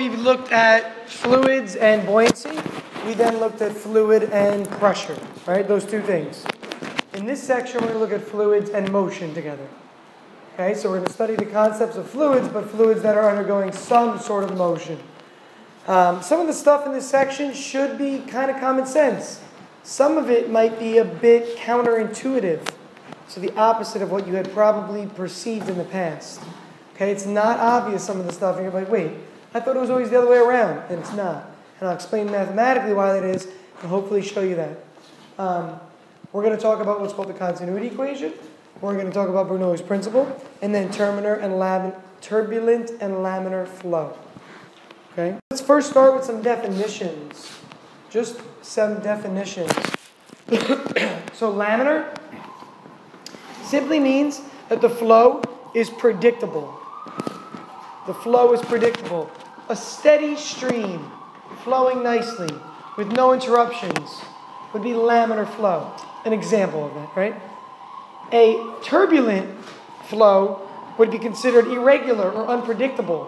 we've looked at fluids and buoyancy. We then looked at fluid and pressure, right? Those two things. In this section, we're going to look at fluids and motion together. Okay, so we're going to study the concepts of fluids, but fluids that are undergoing some sort of motion. Some of the stuff in this section should be kind of common sense. Some of it might be a bit counterintuitive. So the opposite of what you had probably perceived in the past. Okay, it's not obvious, some of the stuff, and you're like, wait, I thought it was always the other way around, and it's not. And I'll explain mathematically why that is, and hopefully show you that. We're going to talk about what's called the continuity equation. We're going to talk about Bernoulli's principle, and then turbulent and laminar flow. Okay? Let's first start with some definitions. Just some definitions. So laminar simply means that the flow is predictable. The flow is predictable. A steady stream flowing nicely with no interruptions would be laminar flow. An example of that, right? A turbulent flow would be considered irregular or unpredictable.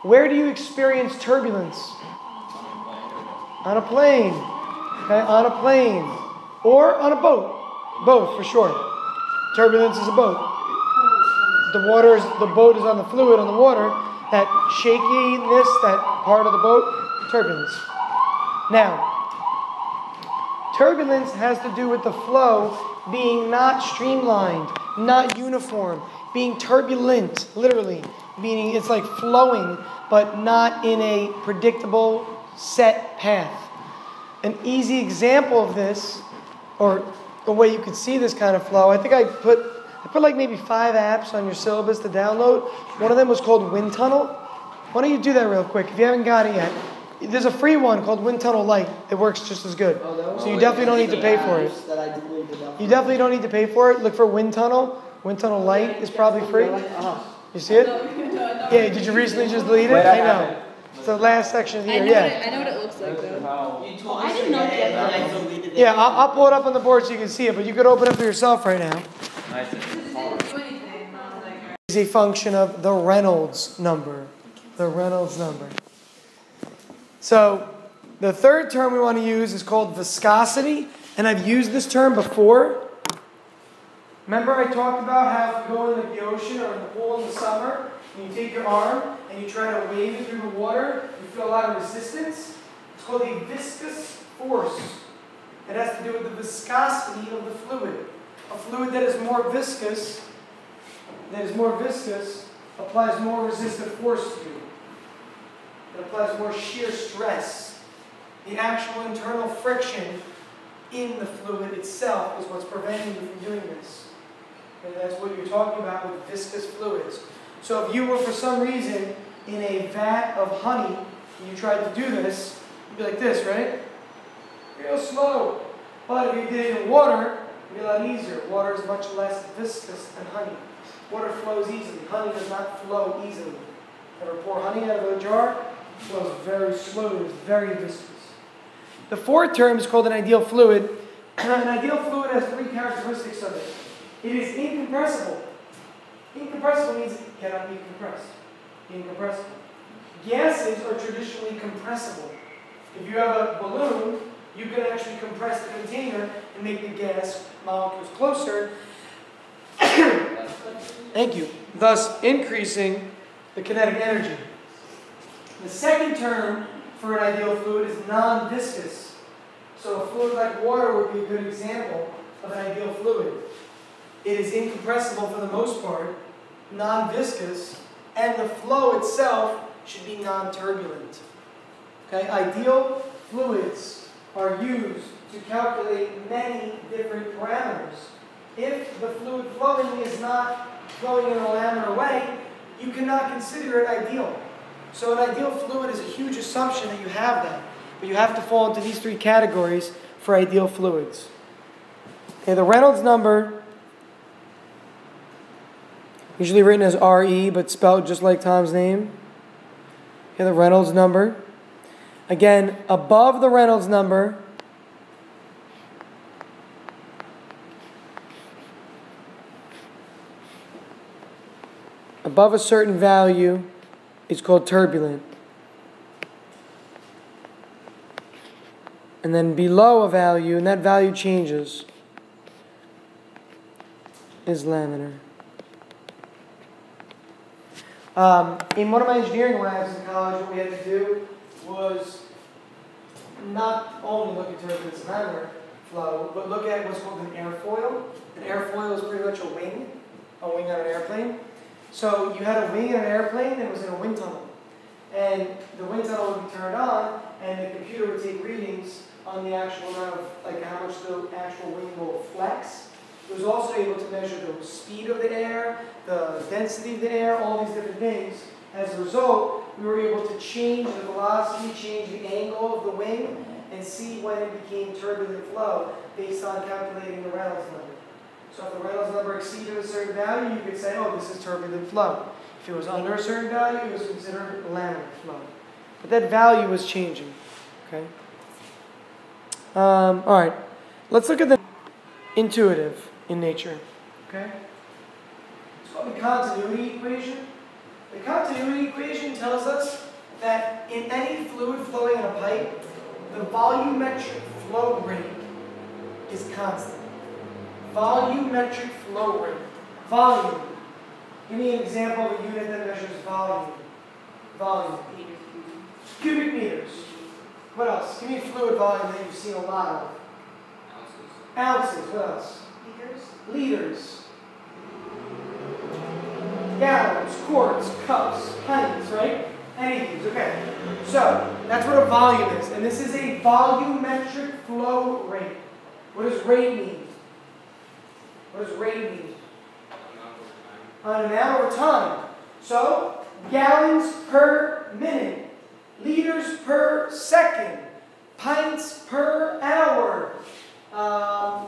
Where do you experience turbulence? On a plane. Okay, on a plane. Or on a boat. Both, for sure. Turbulence is a boat. The boat is on the fluid, on the water. That shakiness, that part of the boat, turbulence. Now, turbulence has to do with the flow being not streamlined, not uniform, being turbulent, literally, meaning it's like flowing, but not in a predictable, set path. An easy example of this, or the way you could see this kind of flow, I think I put like maybe 5 apps on your syllabus to download. One of them was called Wind Tunnel. Why don't you do that real quick if you haven't got it yet? There's a free one called Wind Tunnel Lite. It works just as good. So you definitely don't need to pay for it. You definitely don't need to pay for it. Look for Wind Tunnel. Wind Tunnel Lite is probably free. You see it? Yeah, did you recently just delete it? I know. It's the last section of the year, yeah. I know what it looks like, though. I didn't know that. Yeah, I'll pull it up on the board so you can see it, but you could open it for yourself right now. It's a function of the Reynolds number. The Reynolds number. So, the third term we want to use is called viscosity, and I've used this term before. Remember I talked about how if you go in the ocean or in the pool in the summer, and you take your arm and you try to wave it through the water, you feel a lot of resistance. It's called a viscous force. It has to do with the viscosity of the fluid. A fluid that is more viscous applies more resistive force to you. It applies more shear stress. The actual internal friction in the fluid itself is what's preventing you from doing this. And that's what you're talking about with viscous fluids. So if you were for some reason in a vat of honey and you tried to do this, you'd be like this, right? Real slow. But if you did it in water, it'd be a lot easier. Water is much less viscous than honey. Water flows easily. Honey does not flow easily. Ever pour honey out of a jar? It flows very slowly. It's very viscous. The fourth term is called an ideal fluid. An ideal fluid has 3 characteristics of it. It is incompressible. Incompressible means it cannot be compressed. Incompressible. Gases are traditionally compressible. If you have a balloon, you can actually compress the container and make the gas molecules closer. Thank you. Thus increasing the kinetic energy. The second term for an ideal fluid is non-viscous. So a fluid like water would be a good example of an ideal fluid. It is incompressible for the most part, non-viscous, and the flow itself should be non-turbulent. Okay? Ideal fluids are used to calculate many different parameters. If the fluid flowing is not flowing in a laminar way, you cannot consider it ideal. So an ideal fluid is a huge assumption that you have that. But you have to fall into these 3 categories for ideal fluids. Okay, the Reynolds number, usually written as RE, but spelled just like Tom's name. Okay, the Reynolds number. Again, above the Reynolds number, above a certain value, it's called turbulent. and then below a value, and that value changes, is laminar. In one of my engineering labs in college, what we had to do was not only look at turbulence and laminar flow, but look at what's called an airfoil. An airfoil is pretty much a wing on an airplane. So you had a wing on an airplane that was in a wind tunnel. And the wind tunnel would be turned on, and the computer would take readings on the actual amount of, like how much the actual wing will flex. It was also able to measure the speed of the air, the density of the air, all these different things. As a result, we were able to change the velocity, change the angle of the wing, and see when it became turbulent flow based on calculating the Reynolds number. So if the Reynolds number exceeded a certain value, you could say, oh, this is turbulent flow. If it was under a certain value, it was considered laminar flow. But that value was changing. Okay. All right. Let's look at the intuitive in nature. Okay. It's called the continuity equation. The continuity equation tells us that in any fluid flowing in a pipe, the volumetric flow rate is constant. Volumetric flow rate. Volume. Give me an example of a unit that measures volume. Volume. Cubic meters. What else? Give me a fluid volume that you've seen a lot of. Ounces. What else? Liters. Gallons, quarts, cups, pints, right? Anything. Okay. So, that's what a volume is. And this is a volumetric flow rate. What does rate mean? What does rate mean? An amount over time. So, gallons per minute, liters per second, pints per hour,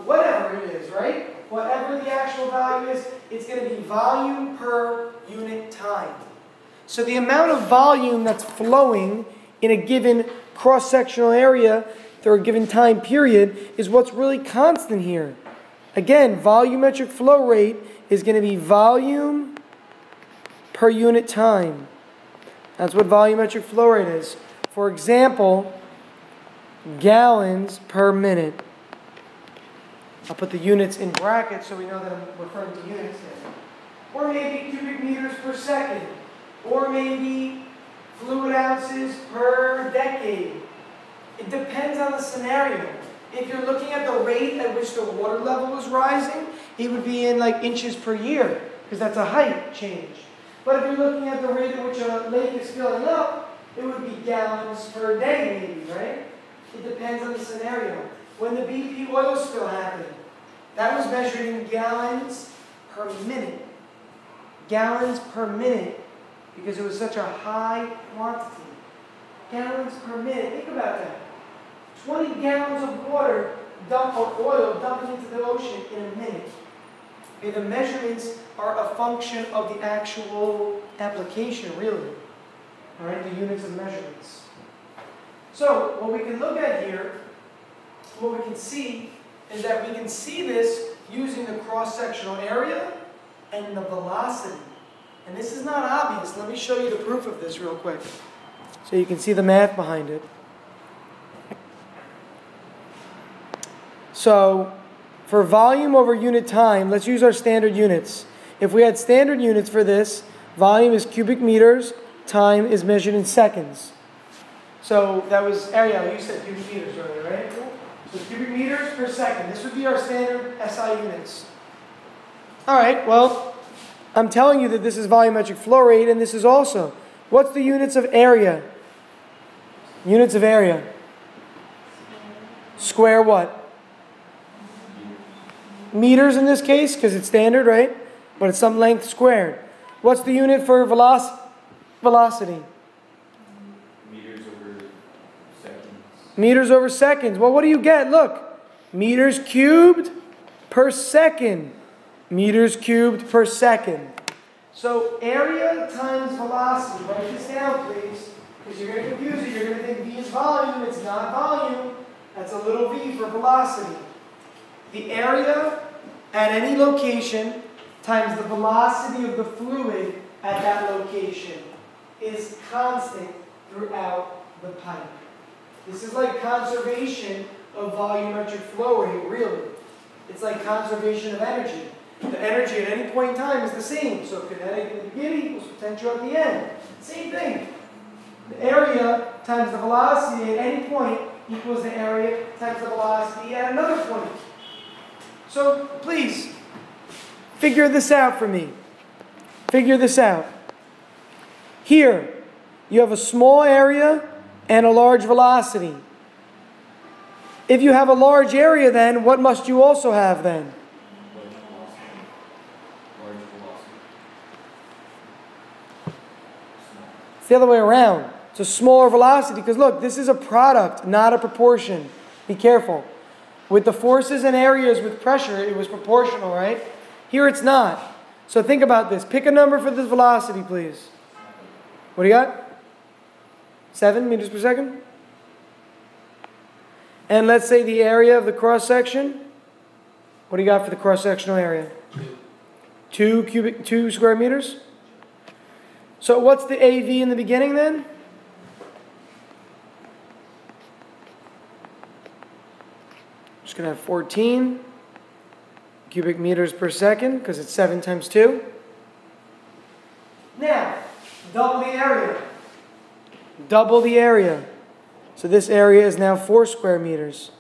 whatever it is, right? Whatever the actual value is, it's going to be volume per unit time. So the amount of volume that's flowing in a given cross-sectional area through a given time period is what's really constant here. Again, volumetric flow rate is going to be volume per unit time. That's what volumetric flow rate is. For example, gallons per minute. I'll put the units in brackets so we know that I'm referring to units here. Or maybe cubic meters per second. Or maybe fluid ounces per decade. It depends on the scenario. If you're looking at the rate at which the water level is rising, it would be in like inches per year, because that's a height change. But if you're looking at the rate at which a lake is filling up, it would be gallons per day maybe, right? It depends on the scenario. When the BP oil spill happened, that was measured in gallons per minute. Gallons per minute, because it was such a high quantity. Gallons per minute, think about that. 20 gallons of water or oil dumping into the ocean in a minute. Okay, the measurements are a function of the actual application, really. All right, the units of measurements. So, what we can look at here, what we can see, is that we can see this using the cross-sectional area and the velocity. And this is not obvious. Let me show you the proof of this real quick, so you can see the math behind it. So, for volume over unit time, let's use our standard units. If we had standard units for this, volume is cubic meters, time is measured in seconds. So that was, Ariel, you said cubic meters earlier, right? So cubic meters per second. This would be our standard SI units. All right, well, I'm telling you that this is volumetric flow rate, and this is also. What's the units of area? Units of area. Square what? Meters in this case, because it's standard, right? But it's some length squared. What's the unit for velocity? Meters over seconds. Meters over seconds. Well, what do you get? Look. Meters cubed per second. Meters cubed per second. So area times velocity. Write this down, please. Because you're going to confuse it. You're going to think V is volume. It's not volume. That's a little v for velocity. The area at any location times the velocity of the fluid at that location is constant throughout the pipe. This is like conservation of volumetric flow rate, really. It's like conservation of energy. The energy at any point in time is the same. So kinetic in the beginning equals potential at the end. Same thing. The area times the velocity at any point equals the area times the velocity at another point. So please, figure this out for me. Figure this out. Here, you have a small area and a large velocity. If you have a large area, then what must you also have then? It's the other way around. It's a smaller velocity because look, this is a product, not a proportion. Be careful. With the forces and areas with pressure, it was proportional, right? Here it's not. So think about this. Pick a number for this velocity, please. What do you got? 7 meters per second? And let's say the area of the cross-section. What do you got for the cross-sectional area? 2 square meters? So what's the AV in the beginning then? Just going to have 14 cubic meters per second because it's 7 times 2. Now, double the area. Double the area. So this area is now 4 square meters.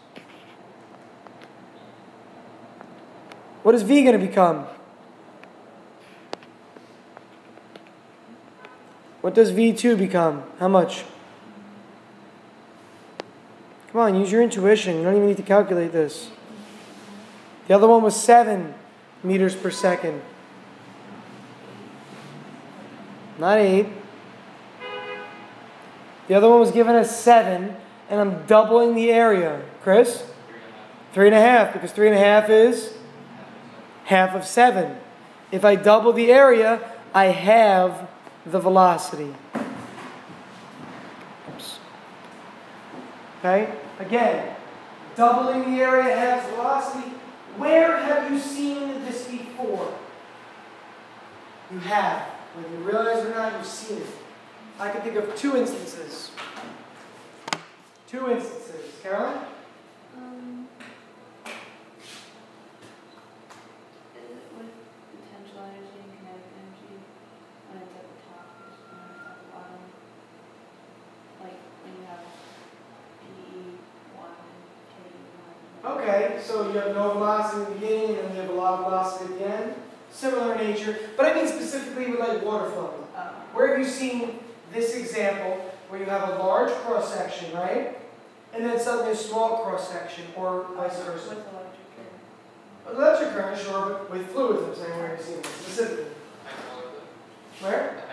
What is V going to become? What does V2 become? How much? Come on, use your intuition. You don't even need to calculate this. The other one was 7 meters per second. Not 8. The other one was given as 7, and I'm doubling the area. Chris? 3.5, because 3.5 is half of 7. If I double the area, I have the velocity. Oops. Okay? Again, doubling the area halves velocity. Where have you seen this before? You have. Whether you realize it or not, you've seen it. I can think of 2 instances. 2 instances. Caroline? Is it with potential energy and kinetic energy when it's at the top versus when it's at the bottom? Like when you have PE1 and KE1. Okay, so you have no velocity in the beginning and then you have a lot of velocity at the end. Similar in nature, but I mean specifically with like water flowing. Where have you seen this example where you have a large cross-section, right? And then suddenly a small cross-section, or vice versa? With electric current. Electric current, sure, but with fluids, I'm saying, where have you seen this specifically? Where?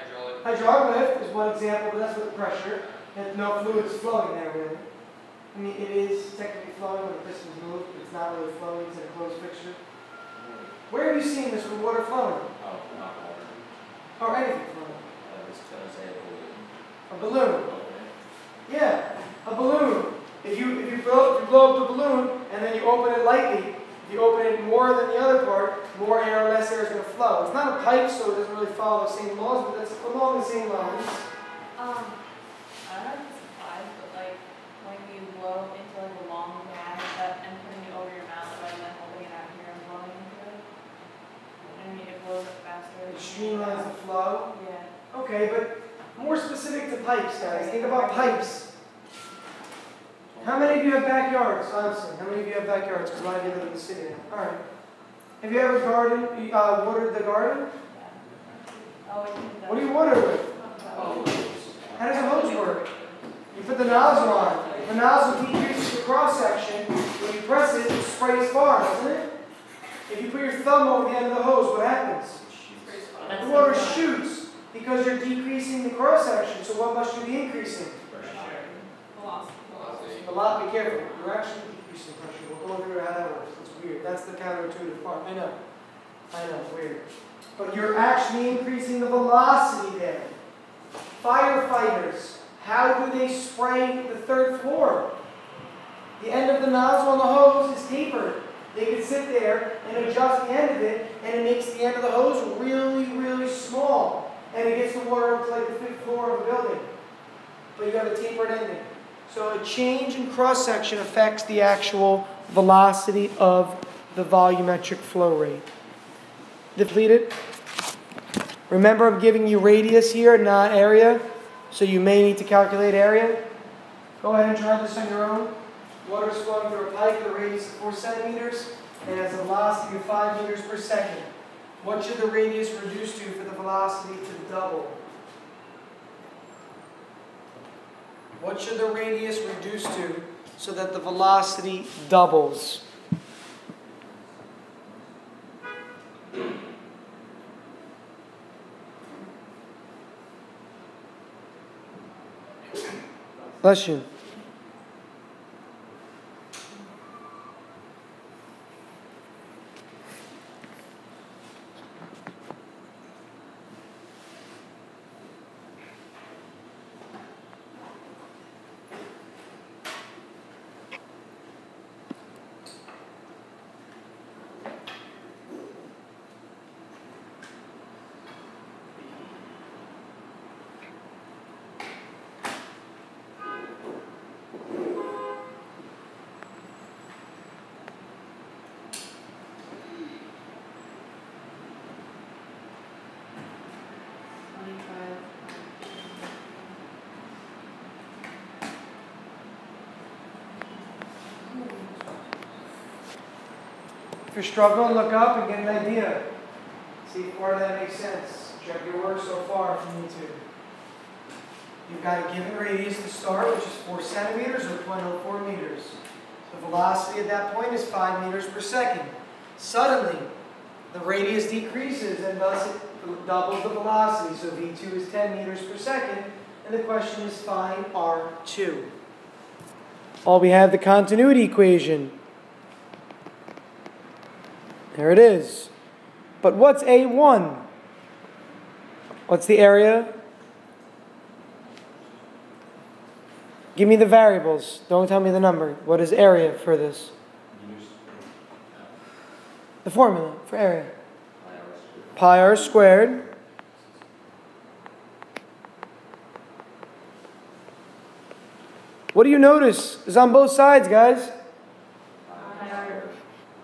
Hydraulic lift is one example, but that's with pressure, and no fluid is flowing there, really. I mean, it is technically flowing when the pistons move, but it's not really flowing, it's in a closed fixture. Where have you seen this with water flowing? Oh, not water. Or anything flowing? A A balloon. Yeah, a balloon. If you blow up the balloon and then you open it lightly, if you open it more than the other part, more air or less air is going to flow. It's not a pipe, so it doesn't really follow the same laws, but it's along the same lines. I don't know if it's applies, but like when you blow into like a long gas and putting it over your mouth rather than holding it out here and blowing into it. I mean, it blows up faster. It streamlines the flow. Yeah. Okay, but more specific to pipes, guys. Think about pipes. How many of you have backyards, honestly? How many of you have backyards? Because a lot of you live in the city now. All right. Have you ever watered the garden? Yeah. Oh, What do you water with? How does a hose work? You put the nozzle on. The nozzle decreases the cross-section. When you press it, it sprays far, doesn't it? If you put your thumb over the end of the hose, what happens? The water shoots because you're decreasing the cross-section. So what must you be increasing? Be careful. You're actually decreasing pressure. We'll go over how that works. It's weird. That's the counterintuitive part. I know. Weird. But you're actually increasing the velocity there. Firefighters, how do they spray the 3rd floor? The end of the nozzle on the hose is tapered. They can sit there and adjust the end of it, and it makes the end of the hose really, really small. And it gets the water up to like the 5th floor of a building. But you have a tapered ending. So a change in cross-section affects the actual velocity of the volumetric flow rate. Depleted. Remember, I'm giving you radius here, not area. So you may need to calculate area. Go ahead and try this on your own. Water is flowing through a pipe, the radius is 4 centimeters, and has a velocity of 5 meters per second. What should the radius reduce to for the velocity to double? What should the radius reduce to so that the velocity doubles? Bless you. If you're struggling, look up and get an idea. See if part of that makes sense. Check your work so far if you need to. You've got a given radius to start, which is 4 centimeters or 0.04 meters. The velocity at that point is 5 meters per second. Suddenly, the radius decreases and thus it doubles the velocity. So V2 is 10 meters per second. And the question is find R2. Well, we have the continuity equation. There it is. But what's A1? What's the area? Give me the variables. Don't tell me the number. What is area for this? The formula for area. Pi r squared. What do you notice is on both sides, guys?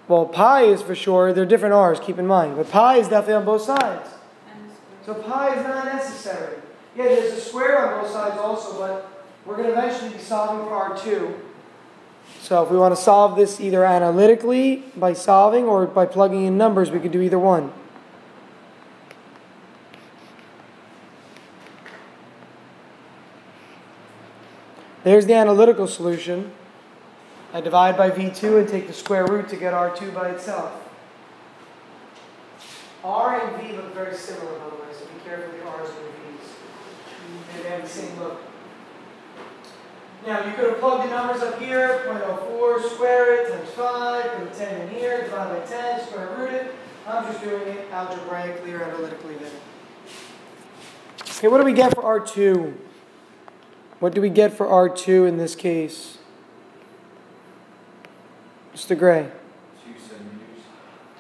Well, pi is for sure. There are different r's, keep in mind. But pi is definitely on both sides. So pi is not necessary. Yeah, there's a square on both sides also, but we're going to eventually be solving for R2. So if we want to solve this either analytically by solving or by plugging in numbers, we could do either one. There's the analytical solution. I divide by V2 and take the square root to get R2 by itself. R and V look very similar, by the way, so be careful with the R's and the V's. They have the same look. Now, you could have plugged the numbers up here, 0.04, square it, times 5, put 10 in here, divide by 10, square root it. I'm just doing it algebraically or analytically then. Okay, what do we get for R2? What do we get for R2 in this case? Mr. Gray. 2 centimeters.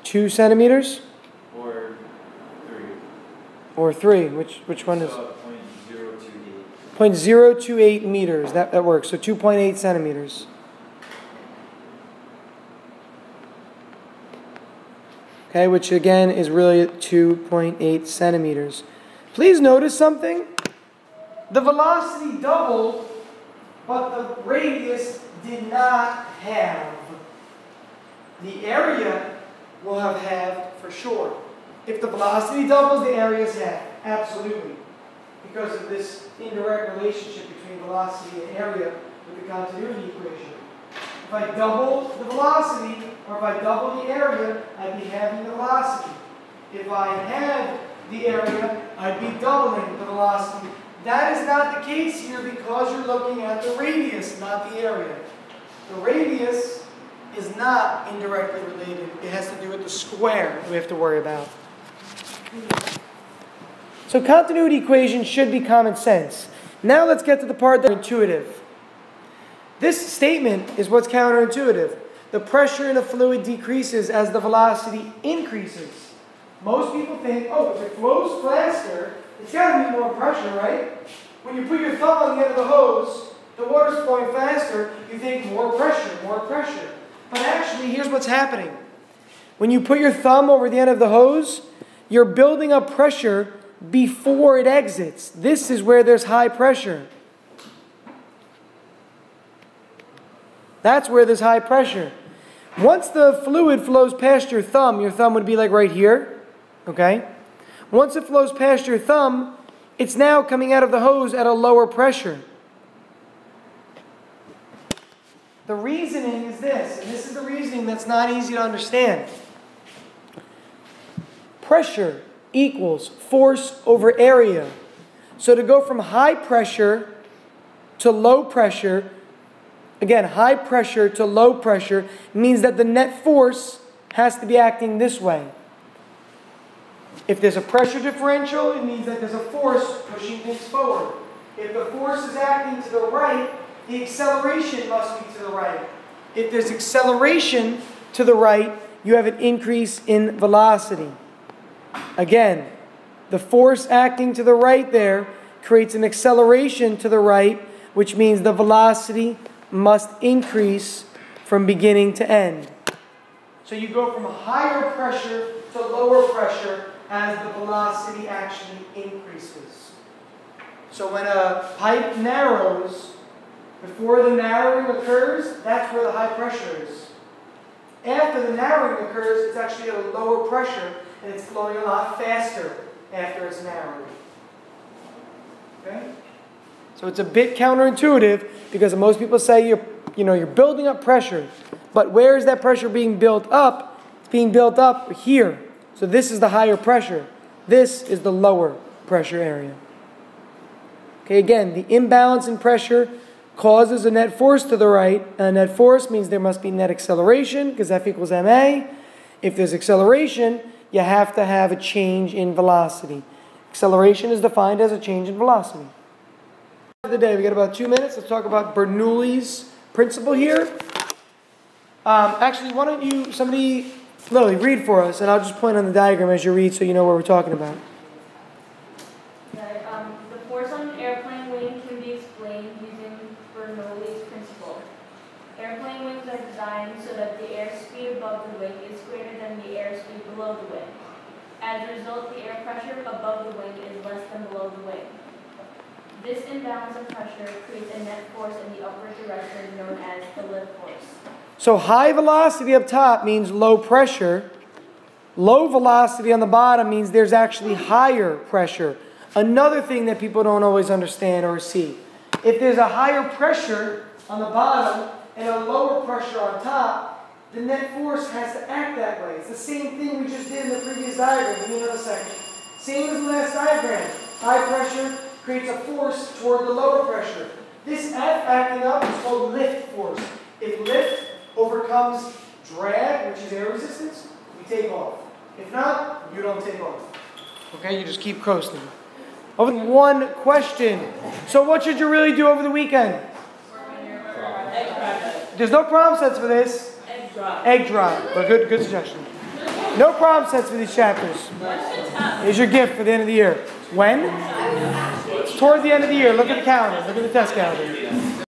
2 centimeters? Or 3. Or 3. Which one is? 0.028. 0.028 meters. That works. So 2.8 centimeters. Okay, which again is really 2.8 centimeters. Please notice something. The velocity doubled, but the radius did not halve. The area will have halved for sure. If the velocity doubles, the area is halved. Absolutely. Because of this indirect relationship between velocity and area with the continuity equation. If I double the velocity, or if I double the area, I'd be halving the velocity. If I halve the area, I'd be doubling the velocity. That is not the case here because you're looking at the radius, not the area. The radius is not indirectly related. It has to do with the square that we have to worry about. So continuity equations should be common sense. Now let's get to the part that's intuitive. This statement is what's counterintuitive. The pressure in a fluid decreases as the velocity increases. Most people think, oh, if it flows faster, it's got to be more pressure, right? When you put your thumb on the end of the hose, the water's flowing flowing faster, you think more pressure, more pressure. But actually, here's what's happening. When you put your thumb over the end of the hose, you're building up pressure before it exits. This is where there's high pressure. That's where there's high pressure. Once the fluid flows past your thumb would be like right here, okay? Once it flows past your thumb, it's now coming out of the hose at a lower pressure. The reasoning is this, and this is the reasoning that's not easy to understand. Pressure equals force over area. So to go from high pressure to low pressure, again, high pressure to low pressure means that the net force has to be acting this way. If there's a pressure differential, it means that there's a force pushing things forward. If the force is acting to the right, the acceleration must be to the right. If there's acceleration to the right, you have an increase in velocity. Again, the force acting to the right there creates an acceleration to the right, which means the velocity must increase from beginning to end. So you go from higher pressure to lower pressure as the velocity actually increases. So when a pipe narrows, before the narrowing occurs, that's where the high pressure is. After the narrowing occurs, it's actually at a lower pressure, and it's flowing a lot faster after it's narrowed. Okay? So it's a bit counterintuitive, because most people say you're building up pressure. But where is that pressure being built up? It's being built up here. So this is the higher pressure. This is the lower pressure area. Okay, again, the imbalance in pressure causes a net force to the right. And net force means there must be net acceleration, because F equals ma. If there's acceleration, you have to have a change in velocity. Acceleration is defined as a change in velocity. Of the day, we got about 2 minutes. Let's talk about Bernoulli's principle here. Actually, why don't you, Lily, read for us, and I'll just point on the diagram as you read so you know what we're talking about. Okay, the force on an airplane wing can be explained using Bernoulli's principle. Airplane wings are designed so that the airspeed above the wing is greater than the airspeed below the wing. As a result, the air pressure above the wing is less than below the wing. This imbalance of pressure creates a net force in the upward direction known as the lift force. So high velocity up top means low pressure. Low velocity on the bottom means there's actually higher pressure. Another thing that people don't always understand or see. If there's a higher pressure on the bottom and a lower pressure on top, the net force has to act that way. It's the same thing we just did in the previous diagram. Give me another second. Same as the last diagram. High pressure creates a force toward the lower pressure. This F acting up is called lift force. If lift overcomes drag, which is air resistance, we take off. If not, you don't take off. Okay, you just keep coasting. Over one question. So what should you really do over the weekend? There's no problem sets for this. Egg drop. But good suggestion. No problem sets for these chapters. Here's your gift for the end of the year. When? It's toward the end of the year. Look at the calendar. Look at the test calendar.